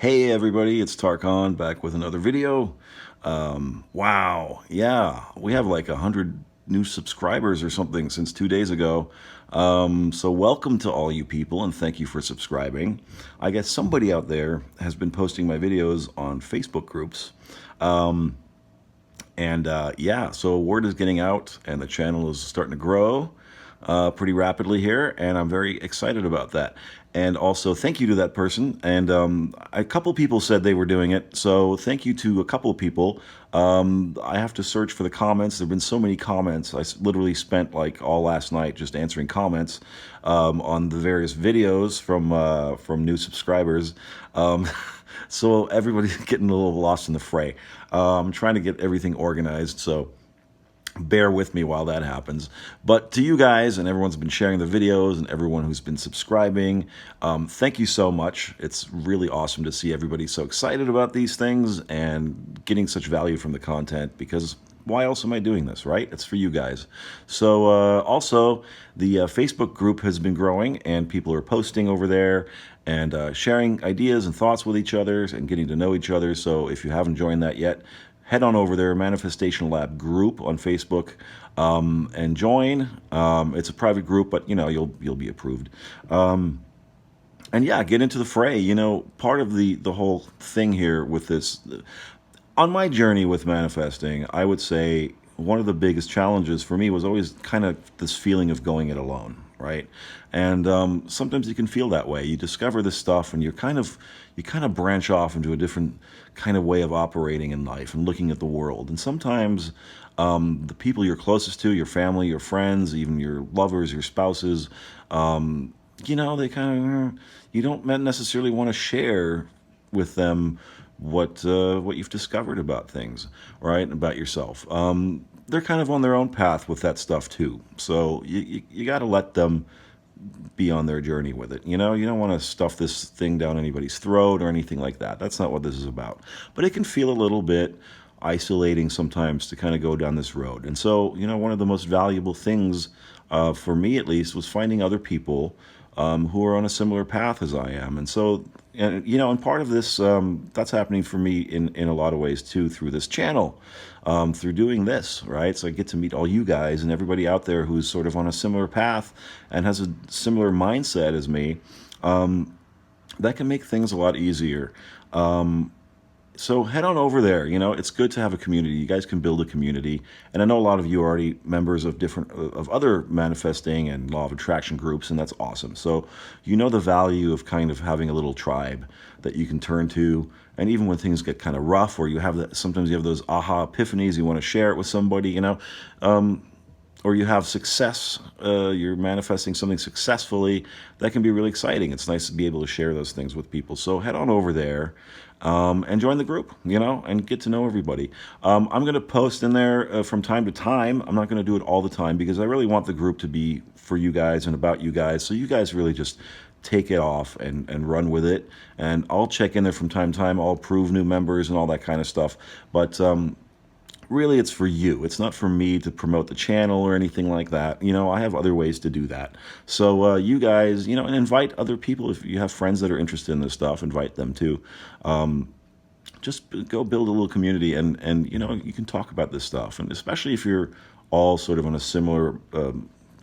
Hey everybody, it's 𝗙Con back with another video. Wow, yeah, we have like 100 new subscribers or something since 2 days ago. So welcome to all you people and thank you for subscribing. I guess somebody out there has been posting my videos on Facebook groups. Yeah, so word is getting out and the channel is starting to grow pretty rapidly here, and I'm very excited about that. And also, thank you to that person. And a couple people said they were doing it, so thank you to a couple of people. I have to search for the comments. There have been so many comments. Literally spent like all last night just answering comments on the various videos from new subscribers. So everybody's getting a little lost in the fray. I'm trying to get everything organized, so bear with me while that happens. But to you guys, and everyone's been sharing the videos, and everyone who's been subscribing, thank you so much. It's really awesome to see everybody so excited about these things and getting such value from the content, because why else am I doing this, right? It's for you guys. So also, the Facebook group has been growing, and people are posting over there and sharing ideas and thoughts with each other and getting to know each other. So if you haven't joined that yet, head on over there, Manifestation.lab group on Facebook, and join. It's a private group, but you know, you'll be approved. And yeah, get into the fray. You know, part of the whole thing here with this, on my journey with manifesting, I would say one of the biggest challenges for me was always kind of this feeling of going it alone, right? And sometimes you can feel that way. You discover this stuff and you kind of branch off into a different kind of way of operating in life and looking at the world. And sometimes the people you're closest to, your family, your friends, even your lovers, your spouses, you know, they kind of, you don't necessarily want to share with them what you've discovered about things, right? About yourself. They're kind of on their own path with that stuff too. So you got to let them be on their journey with it. You know, you don't want to stuff this thing down anybody's throat or anything like that. That's not what this is about. But it can feel a little bit isolating sometimes to kind of go down this road. And so, you know, one of the most valuable things for me, at least, was finding other people who are on a similar path as I am. And so, you know, and part of this, that's happening for me in a lot of ways too, through this channel, through doing this, right? So I get to meet all you guys and everybody out there who's sort of on a similar path and has a similar mindset as me. That can make things a lot easier. So head on over there. You know, it's good to have a community. You guys can build a community. And I know a lot of you are already members of other manifesting and law of attraction groups, and that's awesome. So you know the value of kind of having a little tribe that you can turn to. And even when things get kind of rough, or you have that, sometimes you have those aha epiphanies, you want to share it with somebody, you know, or you have success, you're manifesting something successfully, that can be really exciting. It's nice to be able to share those things with people. So head on over there and join the group, you know, and get to know everybody. I'm going to post in there from time to time. I'm not going to do it all the time because I really want the group to be for you guys and about you guys. So you guys really just take it off and run with it. And I'll check in there from time to time. I'll approve new members and all that kind of stuff. But really, it's for you. It's not for me to promote the channel or anything like that. You know, I have other ways to do that. So you guys, you know, and invite other people. If you have friends that are interested in this stuff, invite them too. Just go build a little community and you know, you can talk about this stuff. And especially if you're all sort of on a similar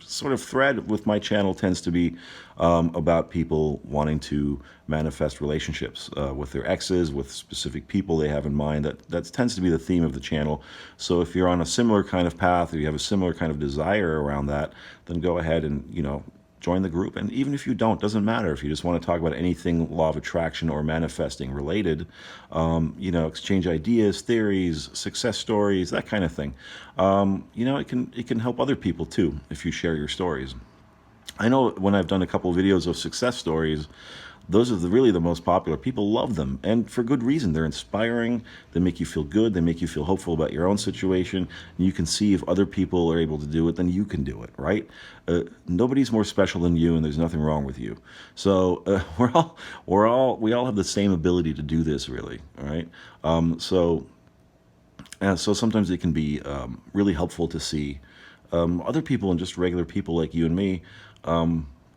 sort of thread with my channel, tends to be about people wanting to manifest relationships with their exes, with specific people they have in mind. That tends to be the theme of the channel. So if you're on a similar kind of path, or you have a similar kind of desire around that, then go ahead and, you know, join the group. And even if you don't, doesn't matter. If you just want to talk about anything law of attraction or manifesting related, you know, exchange ideas, theories, success stories, that kind of thing. You know, it can help other people too if you share your stories. I know when I've done a couple of videos of success stories, those are really the most popular. People love them, and for good reason. They're inspiring, they make you feel good, they make you feel hopeful about your own situation, and you can see if other people are able to do it, then you can do it, right? Nobody's more special than you, and there's nothing wrong with you. So we all have the same ability to do this, really, all right? So sometimes it can be really helpful to see other people and just regular people like you and me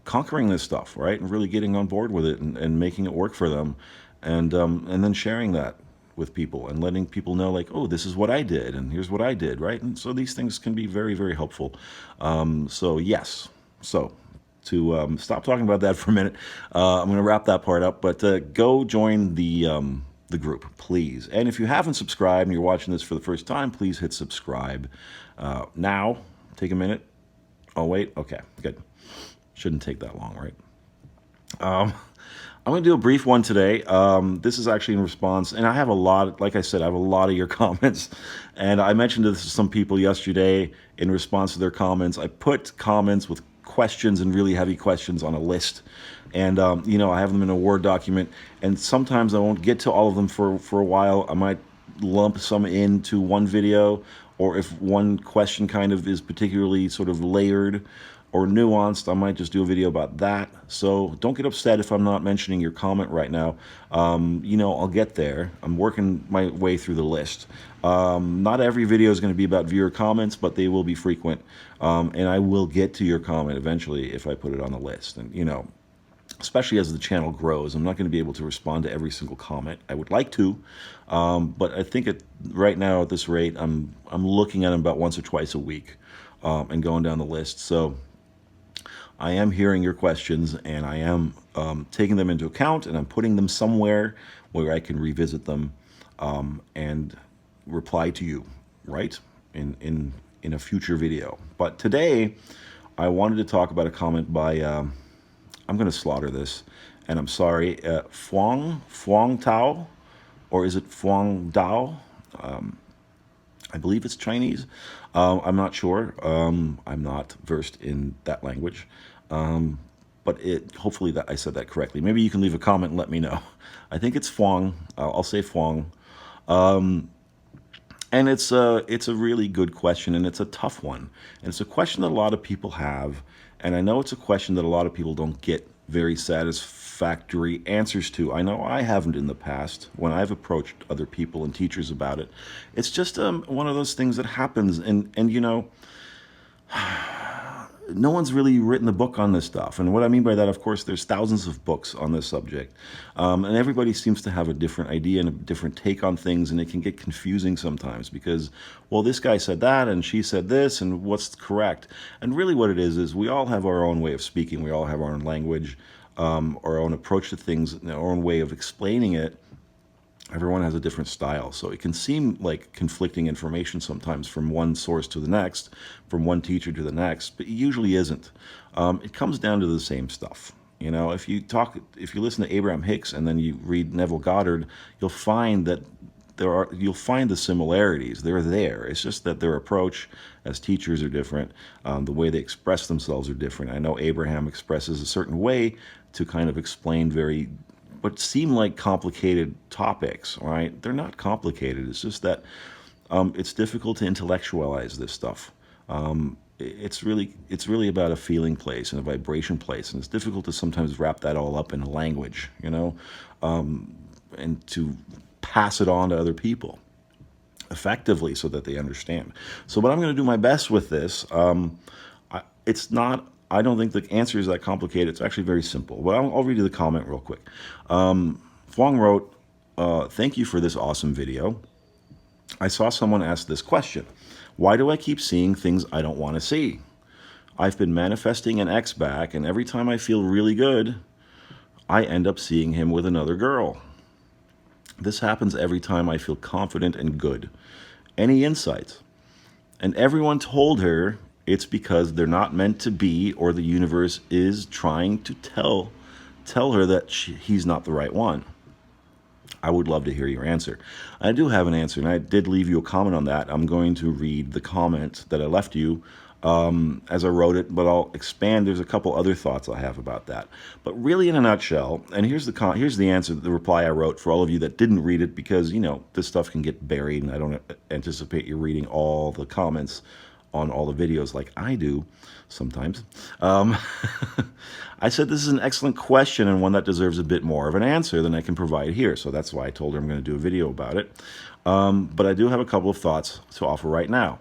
conquering this stuff, right? And really getting on board with it and making it work for them. and then sharing that with people and letting people know, like, oh, this is what I did and here's what I did, right? And so these things can be very, very helpful. So yes, so to stop talking about that for a minute, I'm going to wrap that part up, but go join the group, please. And if you haven't subscribed and you're watching this for the first time, please hit subscribe now. Take a minute. Oh, wait. Okay, good. Shouldn't take that long, right? I'm going to do a brief one today. This is actually in response, and I have a lot, like I said, I have a lot of your comments. And I mentioned this to some people yesterday in response to their comments. I put comments with questions and really heavy questions on a list. And, you know, I have them in a Word document. And sometimes I won't get to all of them for a while. I might lump some into one video, or if one question kind of is particularly sort of layered or nuanced, I might just do a video about that. So don't get upset if I'm not mentioning your comment right now. You know, I'll get there. I'm working my way through the list. Not every video is going to be about viewer comments, but they will be frequent. And I will get to your comment eventually if I put it on the list. And, you know, especially as the channel grows, I'm not going to be able to respond to every single comment. I would like to, but I think right now at this rate, I'm looking at them about once or twice a week and going down the list. So I am hearing your questions, and I am taking them into account, and I'm putting them somewhere where I can revisit them and reply to you, right, in a future video. But today, I wanted to talk about a comment by, I'm going to slaughter this, and I'm sorry, 𝗏𝗏𝗏𝗏, or is it 𝗏𝗏𝗏𝗏? I believe it's Chinese. I'm not sure. I'm not versed in that language. But hopefully that I said that correctly. Maybe you can leave a comment and let me know. I think it's 𝗏. I'll say 𝗏. And it's a really good question, and it's a tough one. And it's a question that a lot of people have. And I know it's a question that a lot of people don't get very satisfactory answers to. I know I haven't in the past when I've approached other people and teachers about it. It's just one of those things that happens. And you know, no one's really written a book on this stuff. And what I mean by that, of course, there's thousands of books on this subject. And everybody seems to have a different idea and a different take on things, and it can get confusing sometimes because, well, this guy said that and she said this, and what's correct? And really what it is we all have our own way of speaking. We all have our own language, our own approach to things, our own way of explaining it. Everyone has a different style, so it can seem like conflicting information sometimes from one source to the next, from one teacher to the next, but it usually isn't. It comes down to the same stuff. You know, if you listen to Abraham Hicks and then you read Neville Goddard, you'll find that you'll find the similarities. They're there. It's just that their approach as teachers are different. The way they express themselves are different. I know Abraham expresses a certain way to kind of explain what seem like complicated topics, right? They're not complicated. It's just that it's difficult to intellectualize this stuff. It's really about a feeling place and a vibration place, and it's difficult to sometimes wrap that all up in language, you know, and to pass it on to other people effectively so that they understand. So, but I'm going to do my best with this. I don't think the answer is that complicated. It's actually very simple. But I'll read you the comment real quick. 𝗏 wrote, thank you for this awesome video. I saw someone ask this question. Why do I keep seeing things I don't want to see? I've been manifesting an ex back, and every time I feel really good, I end up seeing him with another girl. This happens every time I feel confident and good. Any insights? And everyone told her it's because they're not meant to be, or the universe is trying to tell her that he's not the right one. I would love to hear your answer. I do have an answer, and I did leave you a comment on that. I'm going to read the comment that I left you as I wrote it, but I'll expand. There's a couple other thoughts I have about that. But really, in a nutshell, and here's the answer, the reply I wrote for all of you that didn't read it, because, you know, this stuff can get buried, and I don't anticipate you reading all the comments on all the videos like I do sometimes. I said this is an excellent question and one that deserves a bit more of an answer than I can provide here. So that's why I told her I'm going to do a video about it. But I do have a couple of thoughts to offer right now.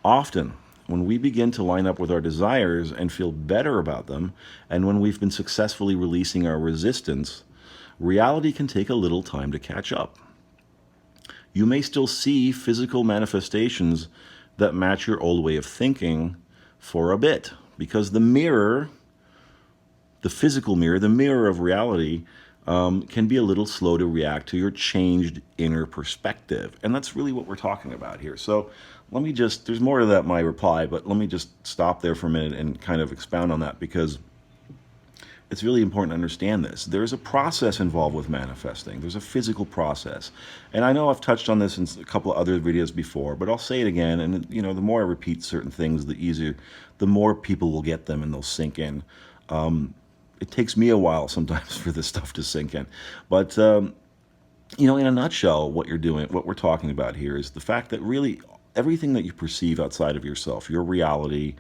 Often, when we begin to line up with our desires and feel better about them, and when we've been successfully releasing our resistance, reality can take a little time to catch up. You may still see physical manifestations that match your old way of thinking for a bit, because the mirror, the physical mirror, the mirror of reality, can be a little slow to react to your changed inner perspective. And that's really what we're talking about here. So let me just, there's more to that, my reply, but let me just stop there for a minute and kind of expound on that, because it's really important to understand this. There's a process involved with manifesting. There's a physical process. And I know I've touched on this in a couple of other videos before, but I'll say it again. And the more I repeat certain things, the more people will get them and they'll sink in. It takes me a while sometimes for this stuff to sink in. But, in a nutshell, what we're talking about here is the fact that really everything that you perceive outside of yourself, your reality,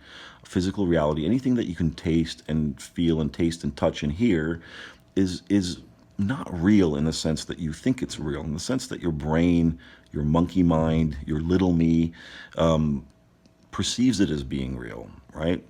physical reality, anything that you can taste and feel and taste and touch and hear is not real in the sense that you think it's real, in the sense that your brain, your monkey mind, your little me, perceives it as being real, right?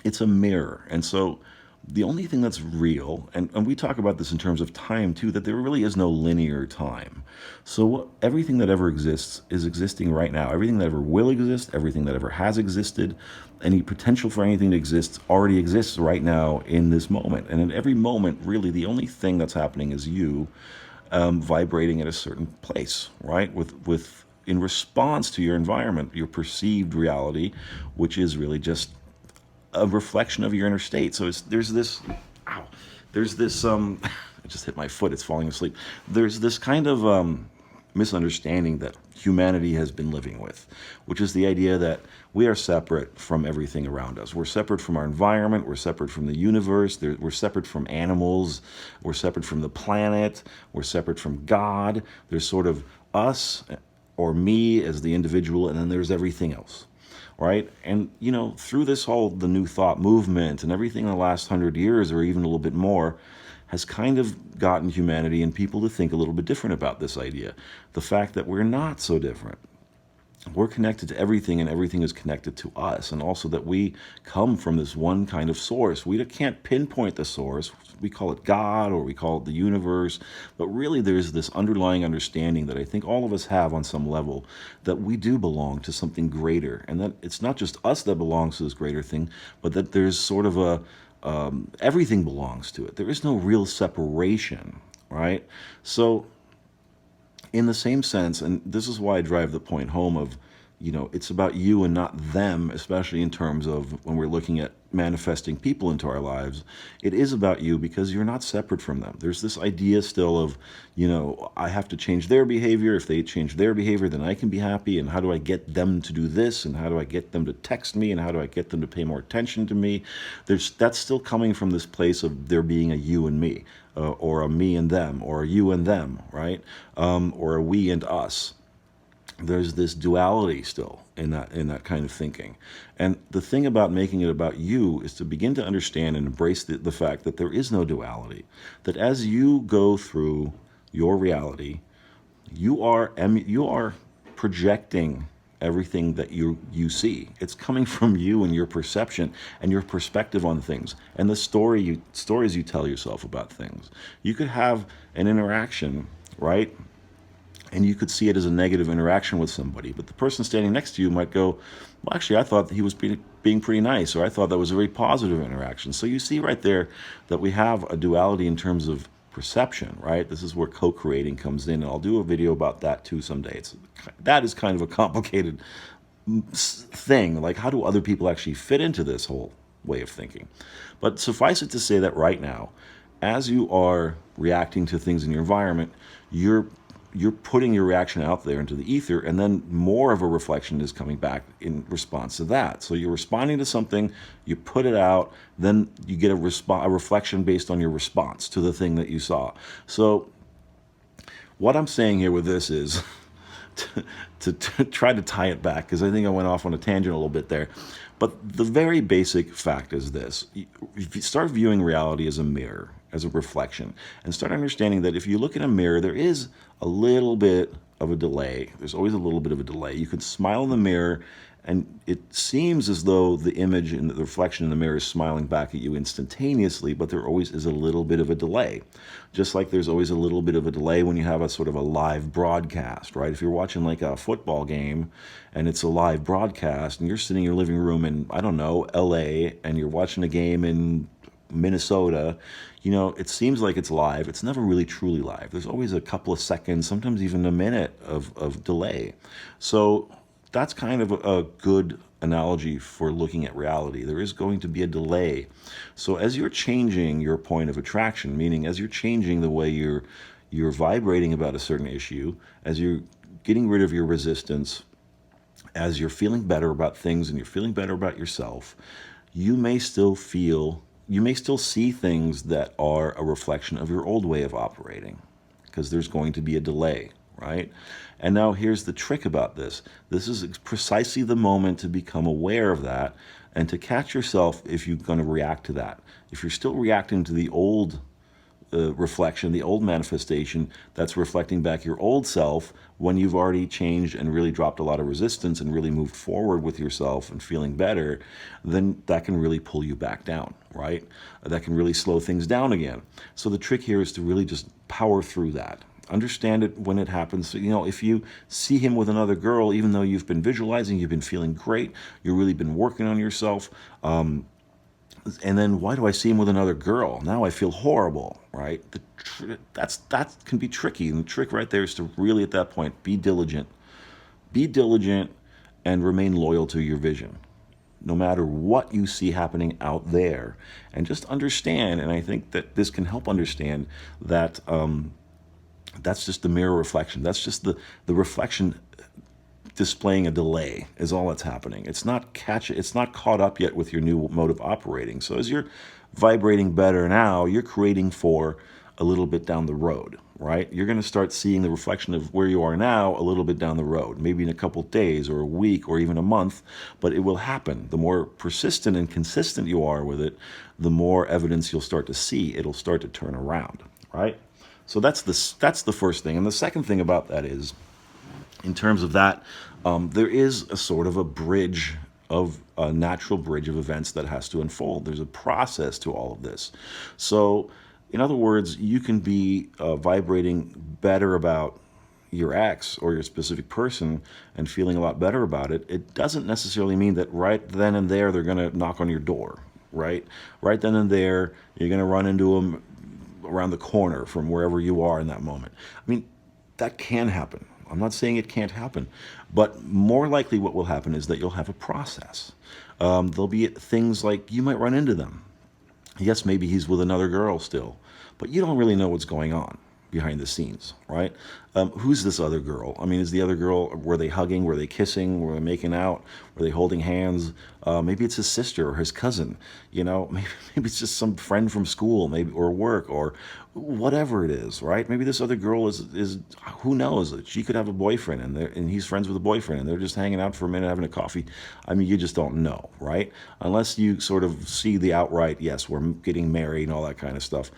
It's a mirror. And so the only thing that's real, and we talk about this in terms of time too, that there really is no linear time. So everything that ever exists is existing right now. Everything that ever will exist, everything that ever has existed, any potential for anything to exist already exists right now in this moment. And in every moment, really, the only thing that's happening is you vibrating at a certain place, right? In response to your environment, your perceived reality, which is really just a reflection of your inner state. So there's this, I just hit my foot, it's falling asleep. There's this kind of misunderstanding that humanity has been living with, which is the idea that we are separate from everything around us. We're separate from our environment, we're separate from the universe, we're separate from animals, we're separate from the planet, we're separate from God. There's sort of us or me as the individual, and then there's everything else. Right? And, through the New Thought movement and everything in the last 100 years, or even a little bit more, has kind of gotten humanity and people to think a little bit different about this idea. The fact that we're not so different. We're connected to everything, and everything is connected to us. And also that we come from this one kind of source. We can't pinpoint the source. We call it God, or we call it the universe. But really there's this underlying understanding that I think all of us have on some level, that we do belong to something greater. And that it's not just us that belongs to this greater thing, but that there's sort of everything belongs to it. There is no real separation, right? So in the same sense, and this is why I drive the point home of, it's about you and not them, especially in terms of when we're looking at manifesting people into our lives. It is about you because you're not separate from them. There's this idea still of, I have to change their behavior. If they change their behavior, then I can be happy. And how do I get them to do this? And how do I get them to text me? And how do I get them to pay more attention to me? That's still coming from this place of there being a you and me, or a me and them, or a you and them, right? Or a we and us. There's this duality still in that kind of thinking. And the thing about making it about you is to begin to understand and embrace the fact that there is no duality. That as you go through your reality, you are projecting everything that you see. It's coming from you and your perception and your perspective on things and the stories you tell yourself about things. You could have an interaction, right? And you could see it as a negative interaction with somebody, but the person standing next to you might go, well, actually, I thought he was being pretty nice, or I thought that was a very positive interaction. So you see right there that we have a duality in terms of perception, right? This is where co-creating comes in, and I'll do a video about that too someday. That is kind of a complicated thing. Like, how do other people actually fit into this whole way of thinking? But suffice it to say that right now, as you are reacting to things in your environment, you're putting your reaction out there into the ether, and then more of a reflection is coming back in response to that. So you're responding to something, you put it out, then you get a reflection based on your response to the thing that you saw. So what I'm saying here with this is to try to tie it back, because I think I went off on a tangent a little bit there. But the very basic fact is this. If you start viewing reality as a mirror, as a reflection, and start understanding that if you look in a mirror, there is a little bit of a delay. There's always a little bit of a delay. You can smile in the mirror And it seems as though the image and the reflection in the mirror is smiling back at you instantaneously, but there always is a little bit of a delay. Just like there's always a little bit of a delay when you have a sort of a live broadcast, right? If you're watching like a football game and it's a live broadcast and you're sitting in your living room in, I don't know, LA, and you're watching a game in Minnesota, you know, it seems like it's live. It's never really truly live. There's always a couple of seconds, sometimes even a minute of delay. So that's kind of a good analogy for looking at reality. There is going to be a delay. So as you're changing your point of attraction, meaning as you're changing the way you're vibrating about a certain issue, as you're getting rid of your resistance, as you're feeling better about things and you're feeling better about yourself, you may still see things that are a reflection of your old way of operating, because there's going to be a delay, right? And now here's the trick about this. This is precisely the moment to become aware of that and to catch yourself if you're going to react to that. If you're still reacting to the old reflection, the old manifestation that's reflecting back your old self when you've already changed and really dropped a lot of resistance and really moved forward with yourself and feeling better, then that can really pull you back down, right? That can really slow things down again. So the trick here is to really just power through that. Understand it when it happens. You know, if you see him with another girl, even though you've been visualizing, you've been feeling great, you've really been working on yourself, and then why do I see him with another girl? Now I feel horrible, right? That can be tricky. And the trick right there is to really, at that point, be diligent. Be diligent and remain loyal to your vision, no matter what you see happening out there. And just understand, and I think that this can help understand that that's just the mirror reflection. That's just the reflection displaying a delay is all that's happening. It's not caught up yet with your new mode of operating. So as you're vibrating better now, you're creating for a little bit down the road, right? You're going to start seeing the reflection of where you are now a little bit down the road, maybe in a couple of days or a week or even a month, but it will happen. The more persistent and consistent you are with it, the more evidence you'll start to see. It'll start to turn around, right? So that's the first thing. And the second thing about that is, in terms of that, there is a sort of a natural bridge of events that has to unfold. There's a process to all of this. So, in other words, you can be vibrating better about your ex or your specific person and feeling a lot better about it. It doesn't necessarily mean that right then and there they're going to knock on your door, right? Right then and there, you're going to run into them around the corner from wherever you are in that moment. I mean, that can happen. I'm not saying it can't happen, but more likely what will happen is that you'll have a process. There'll be things like you might run into them. Yes, maybe he's with another girl still, but you don't really know what's going on behind the scenes, right? Who's this other girl? I mean, is the other girl, were they hugging? Were they kissing? Were they making out? Were they holding hands? Maybe it's his sister or his cousin, you know, maybe it's just some friend from school, maybe, or work, or whatever it is, right? Maybe this other girl is who knows? She could have a boyfriend and he's friends with a boyfriend and they're just hanging out for a minute, having a coffee. I mean, you just don't know, right? Unless you sort of see the outright, yes, we're getting married and all that kind of stuff.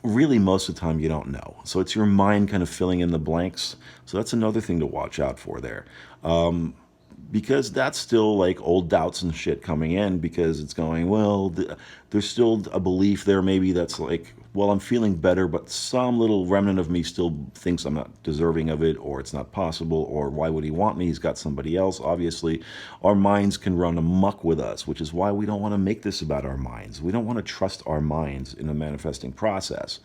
Really, most of the time, you don't know. So it's your mind kind of filling in the blanks. So that's another thing to watch out for there. Because that's still like old doubts and shit coming in, because it's going, well, there's still a belief there maybe that's like, well, I'm feeling better, but some little remnant of me still thinks I'm not deserving of it, or it's not possible, or why would he want me? He's got somebody else. Obviously, our minds can run amok with us, which is why we don't want to make this about our minds. We don't want to trust our minds in the manifesting process.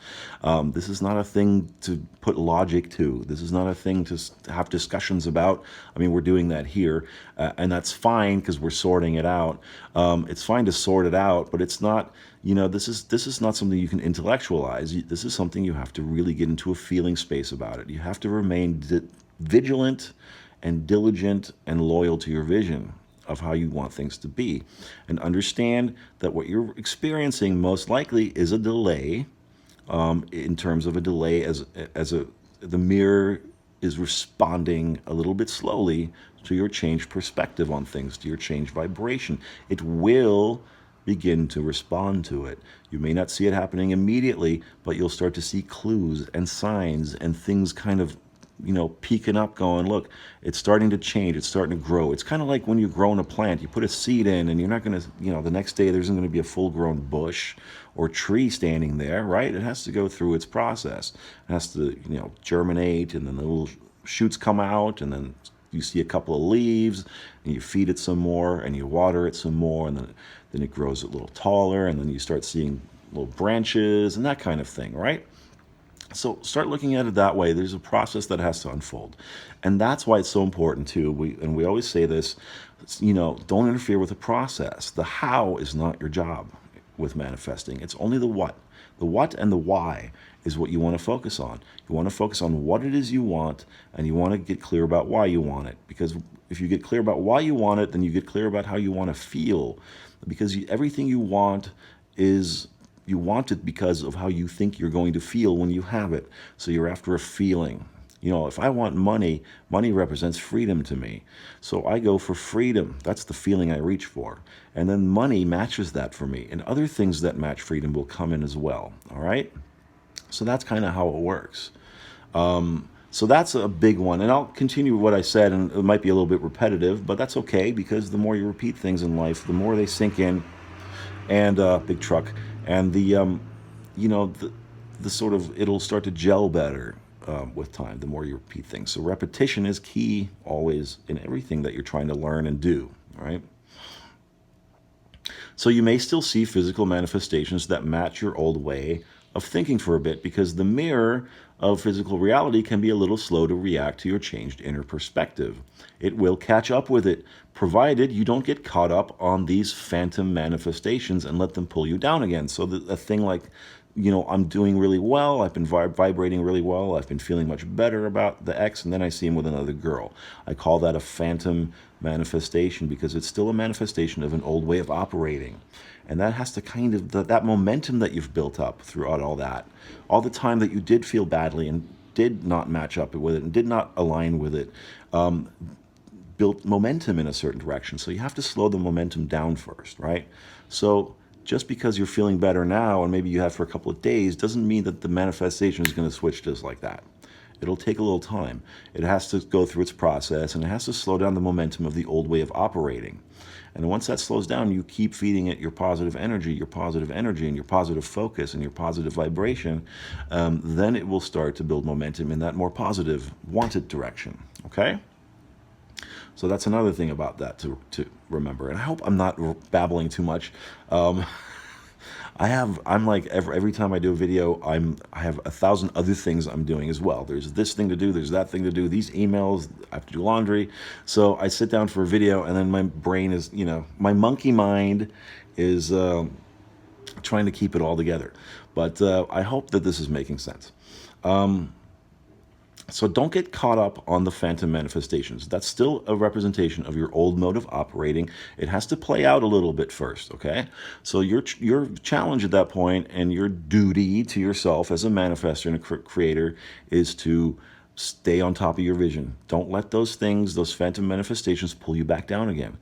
This is not a thing to put logic to. This is not a thing to have discussions about. I mean, we're doing that here, and that's fine because we're sorting it out. It's fine to sort it out, but it's not, you know, this is not something you can intellectualize. This is something you have to really get into a feeling space about it. You have to remain vigilant and diligent and loyal to your vision of how you want things to be, and understand that what you're experiencing most likely is a delay, in terms of a delay the mirror is responding a little bit slowly to your changed perspective on things, to your changed vibration. It will begin to respond to it. You may not see it happening immediately, but you'll start to see clues and signs and things kind of peeking up going, look, it's starting to change, it's starting to grow. It's kind of like when you're growing a plant, you put a seed in and you're not going to, the next day there isn't going to be a full-grown bush or tree standing there, right? It has to go through its process. It has to, germinate, and then the little shoots come out, and then you see a couple of leaves, and you feed it some more, and you water it some more, and then it grows a little taller, and then you start seeing little branches and that kind of thing, right? So start looking at it that way. There's a process that has to unfold. And that's why it's so important too. We always say this, don't interfere with the process. The how is not your job with manifesting. It's only the what. The what and the why is what you want to focus on. You want to focus on what it is you want, and you want to get clear about why you want it. Because if you get clear about why you want it, then you get clear about how you want to feel. Because everything you want is, you want it because of how you think you're going to feel when you have it. So you're after a feeling. If I want money, money represents freedom to me. So I go for freedom. That's the feeling I reach for. And then money matches that for me. And other things that match freedom will come in as well. All right? So that's kind of how it works. So that's a big one. And I'll continue what I said, and it might be a little bit repetitive, but that's okay, because the more you repeat things in life, the more they sink in. And big truck. And the sort of, it'll start to gel better with time, the more you repeat things. So repetition is key always in everything that you're trying to learn and do, right? So you may still see physical manifestations that match your old way of thinking for a bit, because the mirror of physical reality can be a little slow to react to your changed inner perspective. It will catch up with it, provided you don't get caught up on these phantom manifestations and let them pull you down again. So a thing like, I'm doing really well, I've been vibrating really well, I've been feeling much better about the ex, and then I see him with another girl. I call that a phantom manifestation, because it's still a manifestation of an old way of operating. And that has to kind of, that momentum that you've built up throughout all that, all the time that you did feel badly and did not match up with it and did not align with it, built momentum in a certain direction. So you have to slow the momentum down first, right? So just because you're feeling better now, and maybe you have for a couple of days, doesn't mean that the manifestation is going to switch just like that. It'll take a little time. It has to go through its process, and it has to slow down the momentum of the old way of operating. And once that slows down, you keep feeding it your positive energy, and your positive focus, and your positive vibration, then it will start to build momentum in that more positive, wanted direction, okay? So that's another thing about that to remember. And I hope I'm not babbling too much. I'm like, every time I do a video, I have 1,000 other things I'm doing as well. There's this thing to do, there's that thing to do, these emails, I have to do laundry. So I sit down for a video, and then my brain is, my monkey mind is trying to keep it all together. But I hope that this is making sense. So don't get caught up on the phantom manifestations. That's still a representation of your old mode of operating. It has to play out a little bit first, okay? So your challenge at that point, and your duty to yourself as a manifestor and a creator, is to stay on top of your vision. Don't let those things, those phantom manifestations, pull you back down again.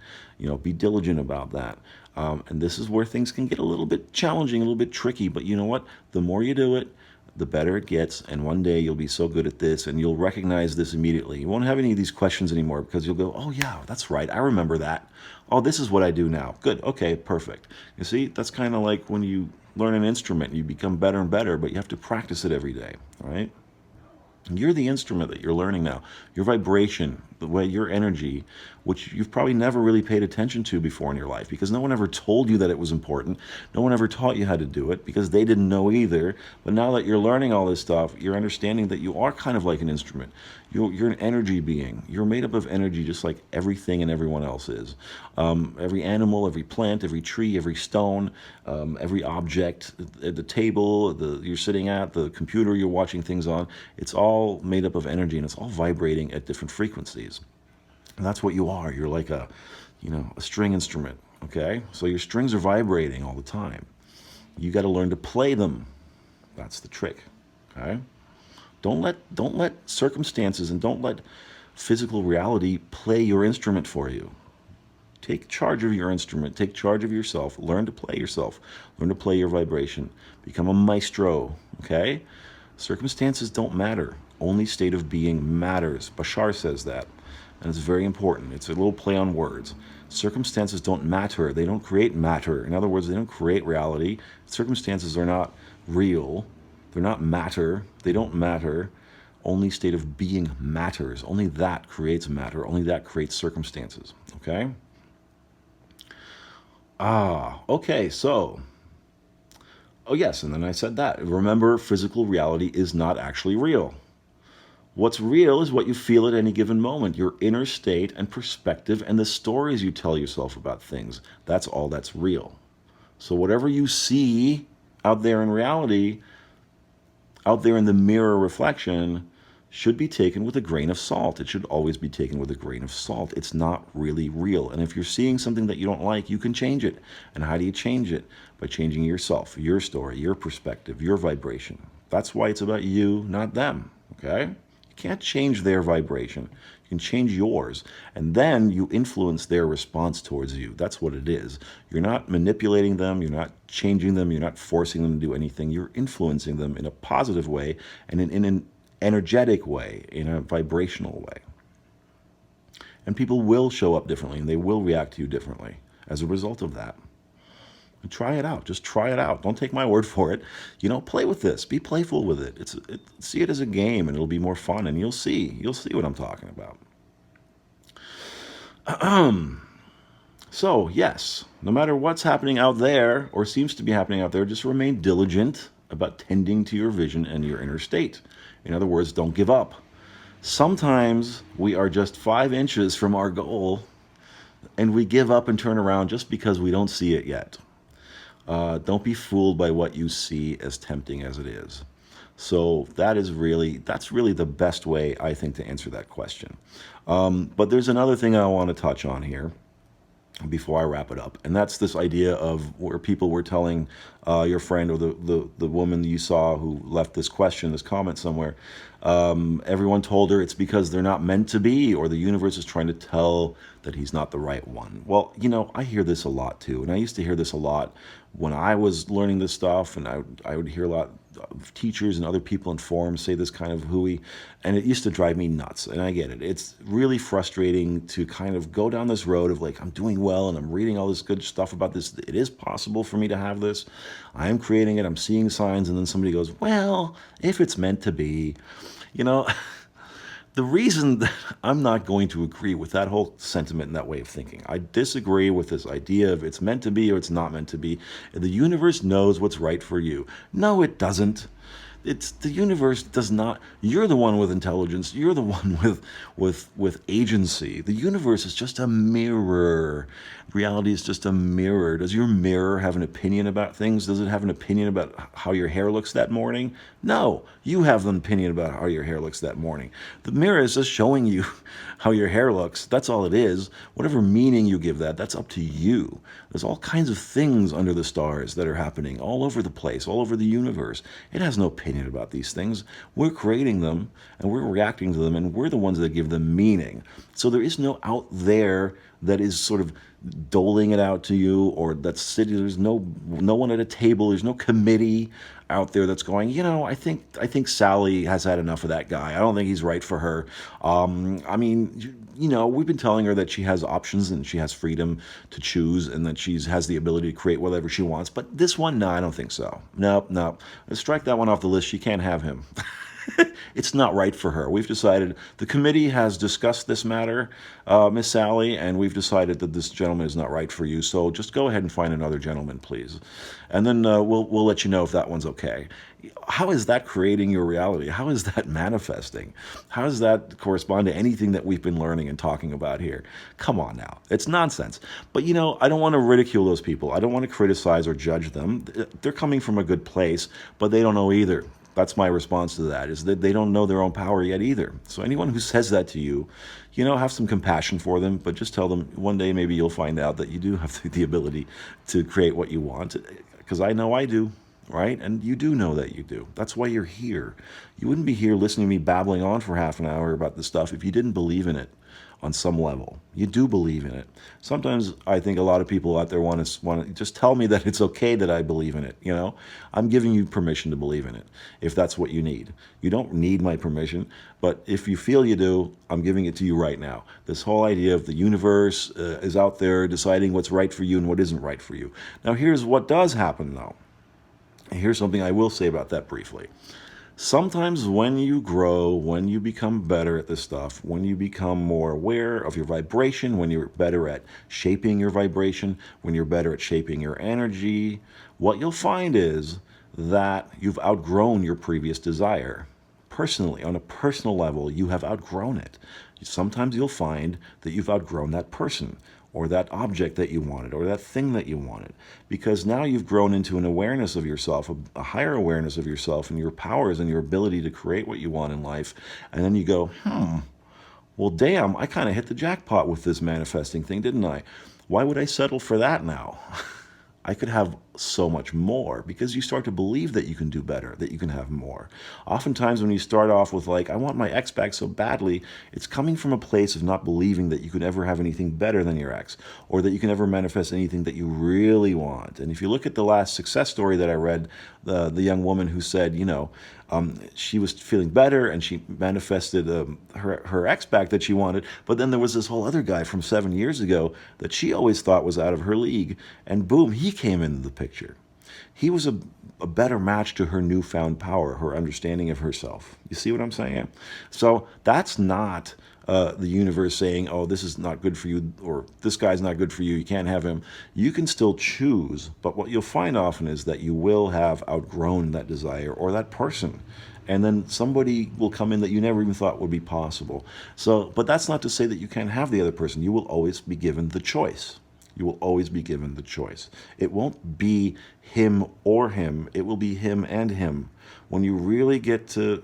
Be diligent about that. And this is where things can get a little bit challenging, a little bit tricky, but you know what? The more you do it, the better it gets, and one day you'll be so good at this, and you'll recognize this immediately. You won't have any of these questions anymore, because you'll go, oh yeah, that's right, I remember that. Oh, this is what I do now. Good, okay, perfect. You see, that's kind of like when you learn an instrument, you become better and better, but you have to practice it every day, right? You're the instrument that you're learning now. Your vibration, the way your energy, which you've probably never really paid attention to before in your life, because no one ever told you that it was important. No one ever taught you how to do it, because they didn't know either. But now that you're learning all this stuff, you're understanding that you are kind of like an instrument. You're an energy being. You're made up of energy, just like everything and everyone else is. Every animal, every plant, every tree, every stone, every object, the table you're sitting at, the computer you're watching things on, it's all made up of energy, and it's all vibrating at different frequencies. And that's what you are. You're like a string instrument, okay? So your strings are vibrating all the time. You got to learn to play them. That's the trick, okay? Don't let circumstances and don't let physical reality play your instrument for you. Take charge of your instrument. Take charge of yourself. Learn to play yourself. Learn to play your vibration. Become a maestro, okay? Circumstances don't matter. only state of being matters. Bashar says that, and it's very important. It's a little play on words. Circumstances don't matter. They don't create matter. In other words, they don't create reality. Circumstances are not real. They're not matter. They don't matter. Only state of being matters. Only that creates matter. Only that creates circumstances. Okay? Okay, so, oh yes, and then I said that. Remember, physical reality is not actually real. What's real is what you feel at any given moment, your inner state and perspective and the stories you tell yourself about things. That's all that's real. So whatever you see out there in reality, out there in the mirror reflection, should be taken with a grain of salt. It should always be taken with a grain of salt. It's not really real. And if you're seeing something that you don't like, you can change it. And how do you change it? By changing yourself, your story, your perspective, your vibration. That's why it's about you, not them. Okay? You can't change their vibration. You can change yours. And then you influence their response towards you. That's what it is. You're not manipulating them. You're not changing them. You're not forcing them to do anything. You're influencing them in a positive way and in an energetic way, in a vibrational way. And people will show up differently and they will react to you differently as a result of that. And try it out. Just try it out. Don't take my word for it. You know, play with this. Be playful with it. See it as a game and it'll be more fun and you'll see what I'm talking about. So, yes, no matter what's happening out there or seems to be happening out there, just remain diligent about tending to your vision and your inner state. In other words, don't give up. Sometimes we are just 5 inches from our goal and we give up and turn around just because we don't see it yet. Don't be fooled by what you see, as tempting as it is. So that's really the best way, I think, to answer that question. But there's another thing I want to touch on here before I wrap it up, and that's this idea of where people were telling your friend or the woman you saw who left this question, this comment somewhere, everyone told her it's because they're not meant to be, or the universe is trying to tell that he's not the right one. Well, you know, I hear this a lot too, and I used to hear this a lot when I was learning this stuff, and I would hear a lot of teachers and other people in forums say this kind of hooey, and it used to drive me nuts, and I get it. It's really frustrating to kind of go down this road of like, I'm doing well and I'm reading all this good stuff about this. It is possible for me to have this. I am creating it. I'm seeing signs, and then somebody goes, well, if it's meant to be, you know, the reason that I'm not going to agree with that whole sentiment and that way of thinking, I disagree with this idea of it's meant to be or it's not meant to be. The universe knows what's right for you. No, it doesn't. The universe does not. You're the one with intelligence. You're the one with agency. The universe is just a mirror. Reality is just a mirror. Does your mirror have an opinion about things? Does it have an opinion about how your hair looks that morning? No, you have an opinion about how your hair looks that morning. The mirror is just showing you how your hair looks. That's all it is. Whatever meaning you give that, that's up to you. There's all kinds of things under the stars that are happening all over the place, all over the universe. It has no opinion about these things. We're creating them and we're reacting to them, and we're the ones that give them meaning. So there is no out there that is sort of doling it out to you, or that's sitting. There's no one at a table. There's no committee out there that's going, you know, I think Sally has had enough of that guy. I don't think he's right for her. I mean, you know, we've been telling her that she has options and she has freedom to choose, and that she has the ability to create whatever she wants. But this one, no, I don't think so. No. Let's strike that one off the list. She can't have him. It's not right for her. We've decided, the committee has discussed this matter, Miss Sally, and we've decided that this gentleman is not right for you. So just go ahead and find another gentleman, please. And then we'll let you know if that one's okay. How is that creating your reality? How is that manifesting? How does that correspond to anything that we've been learning and talking about here? Come on now. It's nonsense. But, you know, I don't want to ridicule those people. I don't want to criticize or judge them. They're coming from a good place, but they don't know either. That's my response to that, is that they don't know their own power yet either. So anyone who says that to you, you know, have some compassion for them, but just tell them one day maybe you'll find out that you do have the ability to create what you want, because I know I do, right? And you do know that you do. That's why you're here. You wouldn't be here listening to me babbling on for half an hour about this stuff if you didn't believe in it. on some level. You do believe in it. Sometimes I think a lot of people out there want to just tell me that it's okay that I believe in it. You know, I'm giving you permission to believe in it if that's what you need. You don't need my permission, but if you feel you do, I'm giving it to you right now. This whole idea of the universe is out there deciding what's right for you and what isn't right for you. Now, here's what does happen, though. Here's something I will say about that briefly. Sometimes when you grow, when you become better at this stuff, when you become more aware of your vibration, when you're better at shaping your vibration, when you're better at shaping your energy, what you'll find is that you've outgrown your previous desire. Personally, on a personal level, you have outgrown it. Sometimes you'll find that you've outgrown that person, or that object that you wanted, or that thing that you wanted, because now you've grown into an awareness of yourself, a higher awareness of yourself and your powers and your ability to create what you want in life. And then you go, well, damn, I kind of hit the jackpot with this manifesting thing, didn't I? Why would I settle for that now? I could have so much more, because you start to believe that you can do better, that you can have more. Oftentimes when you start off with like, I want my ex back so badly, it's coming from a place of not believing that you could ever have anything better than your ex, or that you can ever manifest anything that you really want. And if you look at the last success story that I read, the young woman who said, you know, she was feeling better and she manifested her ex back that she wanted, but then there was this whole other guy from 7 years ago that she always thought was out of her league, and boom, he came into the picture. He was a better match to her newfound power, her understanding of herself. You see what I'm saying? So that's not the universe saying, oh, this is not good for you, or this guy's not good for you, you can't have him. You can still choose, but what you'll find often is that you will have outgrown that desire or that person. And then somebody will come in that you never even thought would be possible. So, but that's not to say that you can't have the other person. You will always be given the choice. You will always be given the choice. It won't be him or him. It will be him and him. When you really get to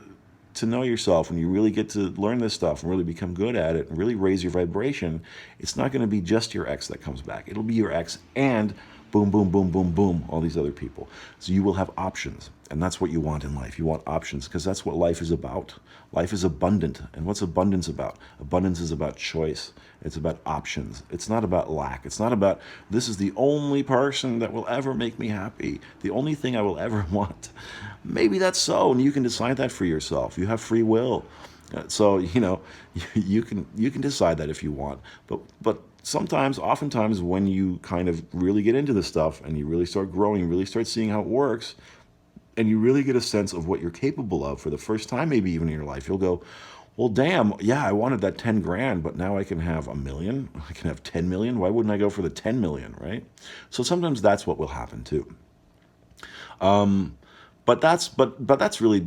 know yourself, when you really get to learn this stuff and really become good at it and really raise your vibration, it's not going to be just your ex that comes back. It'll be your ex and boom, boom, boom, boom, boom, all these other people. So you will have options. And that's what you want in life. You want options, because that's what life is about. Life is abundant. And what's abundance about? Abundance is about choice. It's about options. It's not about lack. It's not about, this is the only person that will ever make me happy, the only thing I will ever want. Maybe that's so, and you can decide that for yourself. You have free will. So, you know, you can decide that if you want. But sometimes, oftentimes, when you kind of really get into this stuff and you really start growing, really start seeing how it works, and you really get a sense of what you're capable of for the first time, maybe even in your life, you'll go, well, damn, yeah, I wanted that 10 grand, but now I can have $1 million. I can have 10 million. Why wouldn't I go for the 10 million, right? So sometimes that's what will happen too. But that's really,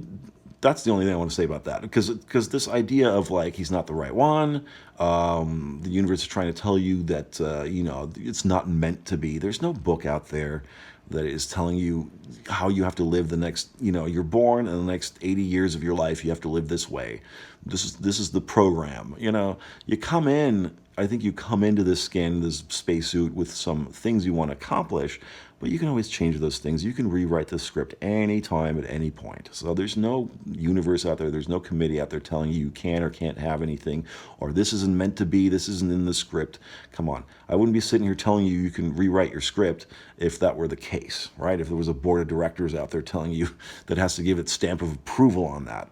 that's the only thing I want to say about that, because this idea of like, he's not the right one, the universe is trying to tell you that, you know, it's not meant to be. There's no book out there that is telling you how you have to live the next, you know, you're born and the next 80 years of your life, you have to live this way. This is the program. You know, you come in, I think you come into this skin, this spacesuit with some things you want to accomplish, but you can always change those things. You can rewrite the script anytime at any point. So there's no universe out there, there's no committee out there telling you you can or can't have anything, or this isn't meant to be, this isn't in the script. Come on. I wouldn't be sitting here telling you you can rewrite your script if that were the case, right? If there was a board of directors out there telling you that has to give its stamp of approval on that.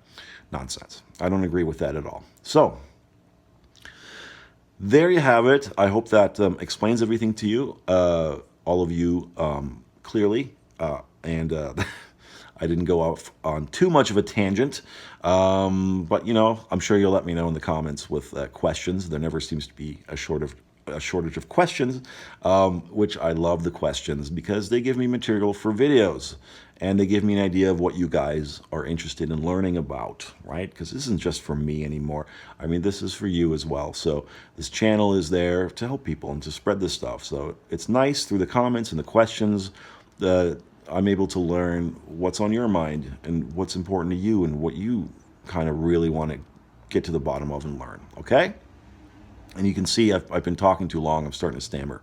Nonsense. I don't agree with that at all. So, there you have it. I hope that explains everything to you, all of you, clearly. And I didn't go off on too much of a tangent. But, you know, I'm sure you'll let me know in the comments with questions. There never seems to be a shortage of questions, which I love the questions because they give me material for videos. And they give me an idea of what you guys are interested in learning about, right? Because this isn't just for me anymore. I mean, this is for you as well. So this channel is there to help people and to spread this stuff. So it's nice through the comments and the questions that I'm able to learn what's on your mind and what's important to you and what you kind of really want to get to the bottom of and learn, okay? And you can see I've been talking too long. I'm starting to stammer.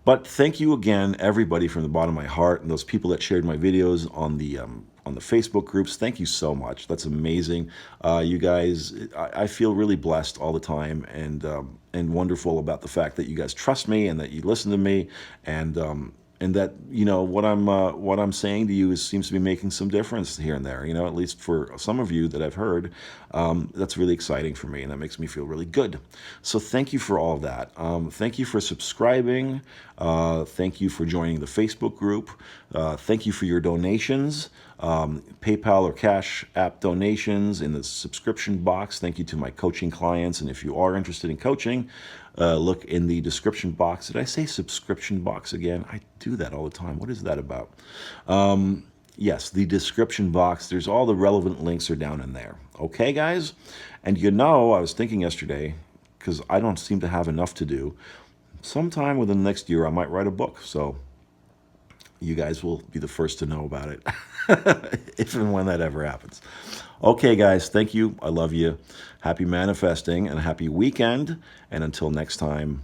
But thank you again, everybody, from the bottom of my heart, and those people that shared my videos on the on the Facebook groups. Thank you so much. That's amazing. You guys, I feel really blessed all the time, and wonderful about the fact that you guys trust me and that you listen to me, and that, you know, what I'm saying to you seems to be making some difference here and there, you know, at least for some of you that I've heard. That's really exciting for me, and that makes me feel really good. So thank you for all of that. Thank you for subscribing. Thank you for joining the Facebook group. Thank you for your donations. PayPal or Cash App donations in the subscription box. Thank you to my coaching clients. And if you are interested in coaching, look in the description box. Did I say subscription box again? I do that all the time. What is that about? Yes, the description box. There's all the relevant links are down in there. Okay, guys? And you know, I was thinking yesterday, because I don't seem to have enough to do, sometime within the next year, I might write a book. So you guys will be the first to know about it, if and when that ever happens. Okay, guys, thank you. I love you. Happy manifesting and a happy weekend. And until next time,